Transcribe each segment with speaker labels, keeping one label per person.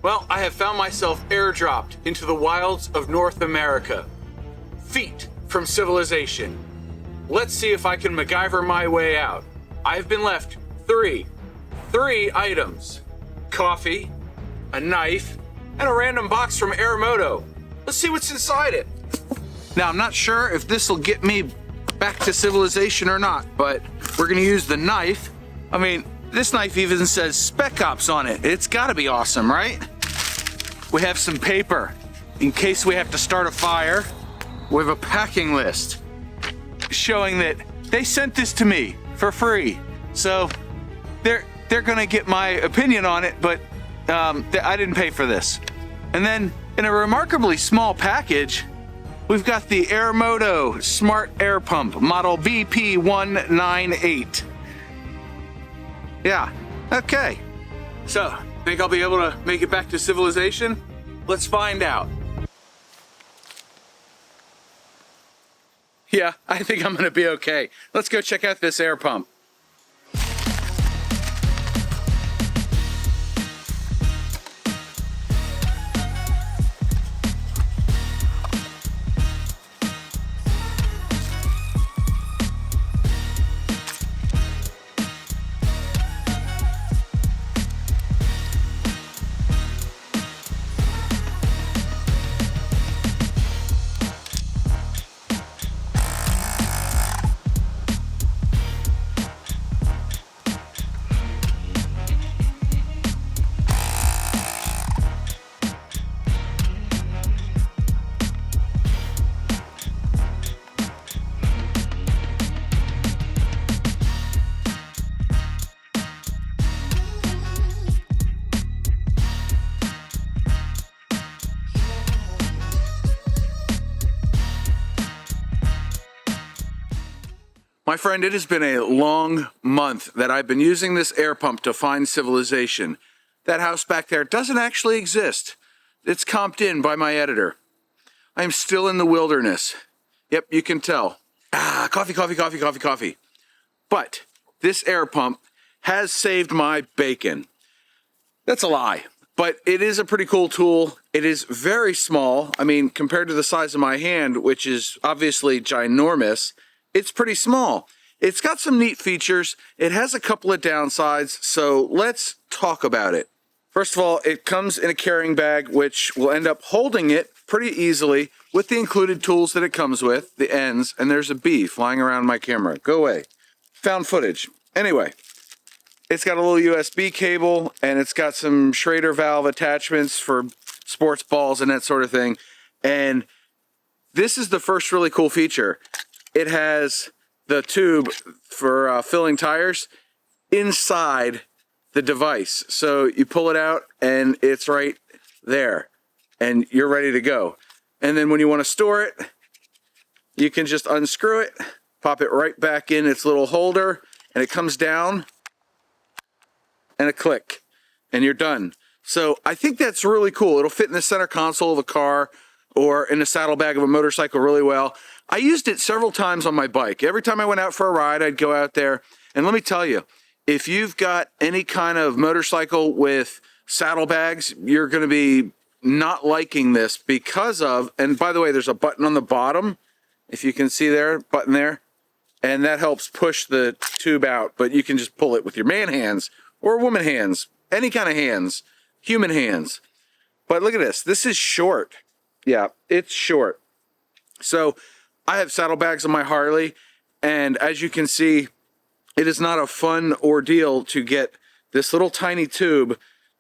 Speaker 1: Well, I have found myself airdropped into the wilds of North America, feet from civilization. Let's see if I can MacGyver my way out. I've been left three items: coffee, a knife, and a random box from Airmoto. Let's see what's inside it. Now, I'm not sure if this will get me back to civilization or not, but we're gonna use the knife. I mean, this knife even says Spec Ops on it. It's gotta be awesome, right? We have some paper in case we have to start a fire. We have a packing list showing that they sent this to me for free. So they're gonna get my opinion on it, but I didn't pay for this. And then in a remarkably small package, we've got the Airmoto Smart Air Pump, model BP198. Yeah, okay. So, think I'll be able to make it back to civilization? Let's find out. Yeah, I think I'm gonna be okay. Let's go check out this air pump. My friend, it has been a long month that I've been using this air pump to find civilization. That house back there doesn't actually exist. It's comped in by my editor. I am still in the wilderness. Yep, you can tell. Coffee, coffee, coffee, coffee, coffee. But this air pump has saved my bacon. That's a lie, but it is a pretty cool tool. It is very small. I mean, compared to the size of my hand, which is obviously ginormous, it's pretty small. It's got some neat features. It has a couple of downsides, so let's talk about it. First of all, it comes in a carrying bag, which will end up holding it pretty easily with the included tools that it comes with, the ends, and there's a bee flying around my camera. Go away. Found footage. Anyway, it's got a little USB cable, and it's got some Schrader valve attachments for sports balls and that sort of thing. And this is the first really cool feature. It has the tube for filling tires inside the device. So you pull it out and it's right there and you're ready to go. And then when you want to store it, you can just unscrew it, pop it right back in its little holder, and it comes down and a click and you're done. So I think that's really cool. It'll fit in the center console of a car or in the saddlebag of a motorcycle really well. I used it several times on my bike. Every time I went out for a ride, I'd go out there. And let me tell you, if you've got any kind of motorcycle with saddlebags, you're going to be not liking this because of, and by the way, there's a button on the bottom, if you can see there, button there, and that helps push the tube out, but you can just pull it with your man hands or woman hands, any kind of hands, human hands. But look at this. This is short. Yeah, it's short. So I have saddlebags on my Harley, and as you can see, it is not a fun ordeal to get this little tiny tube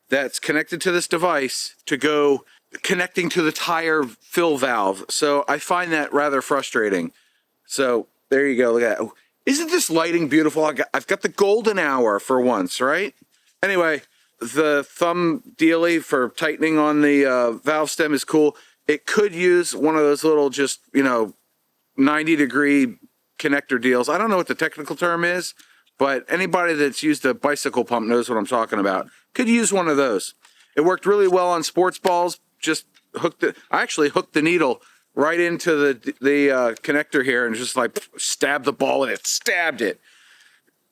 Speaker 1: that's connected to this device to go connecting to the tire fill valve. So I find that rather frustrating. So there you go. Look at that. Oh, isn't this lighting beautiful? I've got the golden hour for once, right? Anyway, the thumb dealy for tightening on the valve stem is cool. It could use one of those little just, 90-degree connector deals. I don't know what the technical term is, but anybody that's used a bicycle pump knows what I'm talking about. Could use one of those. It worked really well on sports balls. Just I actually hooked the needle right into the connector here and just like stabbed the ball and it stabbed it.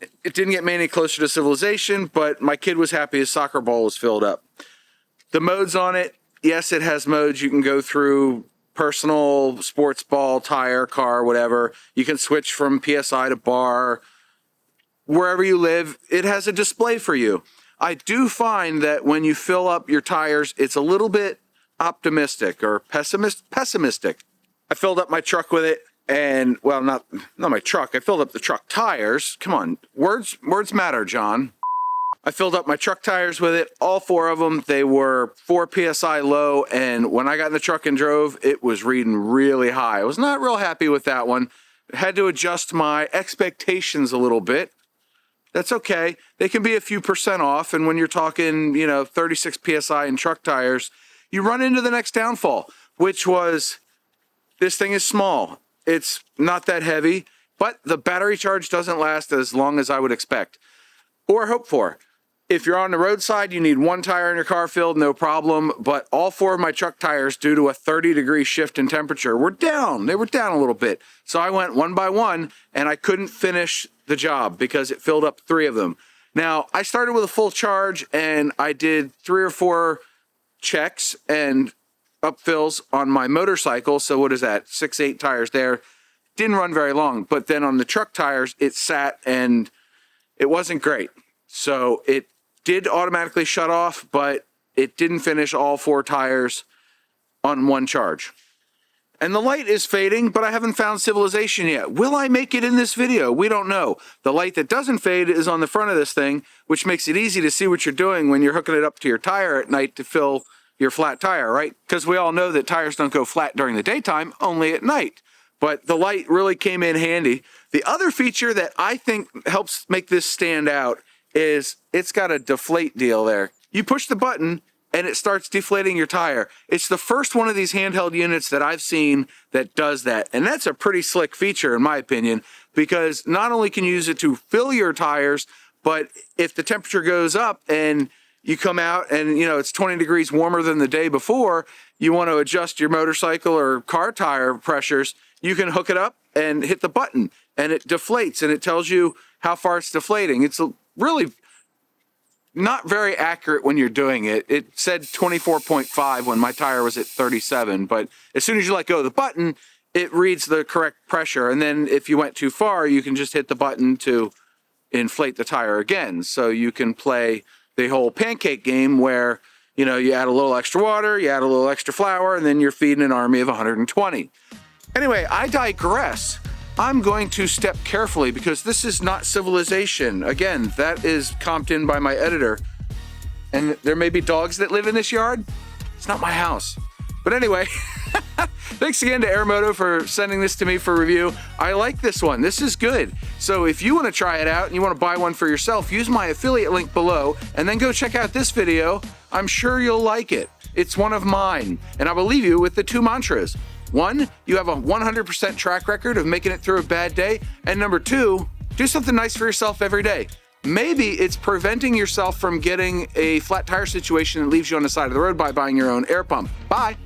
Speaker 1: It didn't get me any closer to civilization, but my kid was happy his soccer ball was filled up. The modes on it, yes, it has modes. You can go through personal, sports ball, tire, car, whatever. You can switch from PSI to bar. Wherever you live, it has a display for you. I do find that when you fill up your tires, it's a little bit optimistic or pessimistic. I filled up my truck with it, and well, not my truck. I filled up the truck tires. Come on, words matter, John. I filled up my truck tires with it, all 4 of them. They were 4 PSI low, and when I got in the truck and drove, it was reading really high. I was not real happy with that one. I had to adjust my expectations a little bit. That's okay. They can be a few percent off, and when you're talking, 36 PSI in truck tires, you run into the next downfall, which was this thing is small. It's not that heavy, but the battery charge doesn't last as long as I would expect or hope for. If you're on the roadside, you need 1 tire in your car filled, no problem. But all 4 of my truck tires, due to a 30-degree shift in temperature, were down. They were down a little bit. So I went one by one, and I couldn't finish the job because it filled up 3 of them. Now, I started with a full charge, and I did 3 or 4 checks and upfills on my motorcycle. So what is that? 6, 8 tires there. Didn't run very long. But then on the truck tires, it sat, and it wasn't great. So it did automatically shut off, but it didn't finish all 4 tires on one charge. And the light is fading, but I haven't found civilization yet. Will I make it in this video? We don't know. The light that doesn't fade is on the front of this thing, which makes it easy to see what you're doing when you're hooking it up to your tire at night to fill your flat tire, right? Because we all know that tires don't go flat during the daytime, only at night. But the light really came in handy. The other feature that I think helps make this stand out is it's got a deflate deal there. You push the button and it starts deflating your tire. It's the first one of these handheld units that I've seen that does that. And that's a pretty slick feature in my opinion, because not only can you use it to fill your tires, but if the temperature goes up and you come out and it's 20 degrees warmer than the day before, you want to adjust your motorcycle or car tire pressures, you can hook it up and hit the button and it deflates and it tells you how far it's deflating. It's really not very accurate when you're doing it. It said 24.5 when my tire was at 37, but as soon as you let go of the button, it reads the correct pressure. And then if you went too far, you can just hit the button to inflate the tire again. So you can play the whole pancake game where, you add a little extra water, you add a little extra flour, and then you're feeding an army of 120. Anyway, I digress. I'm going to step carefully because this is not civilization. Again, that is comped in by my editor. And there may be dogs that live in this yard. It's not my house. But anyway, thanks again to Airmoto for sending this to me for review. I like this one. This is good. So if you want to try it out and you want to buy one for yourself, use my affiliate link below and then go check out this video. I'm sure you'll like it. It's one of mine. And I will leave you with the 2 mantras. 1, you have a 100% track record of making it through a bad day. And number 2, do something nice for yourself every day. Maybe it's preventing yourself from getting a flat tire situation that leaves you on the side of the road by buying your own air pump. Bye.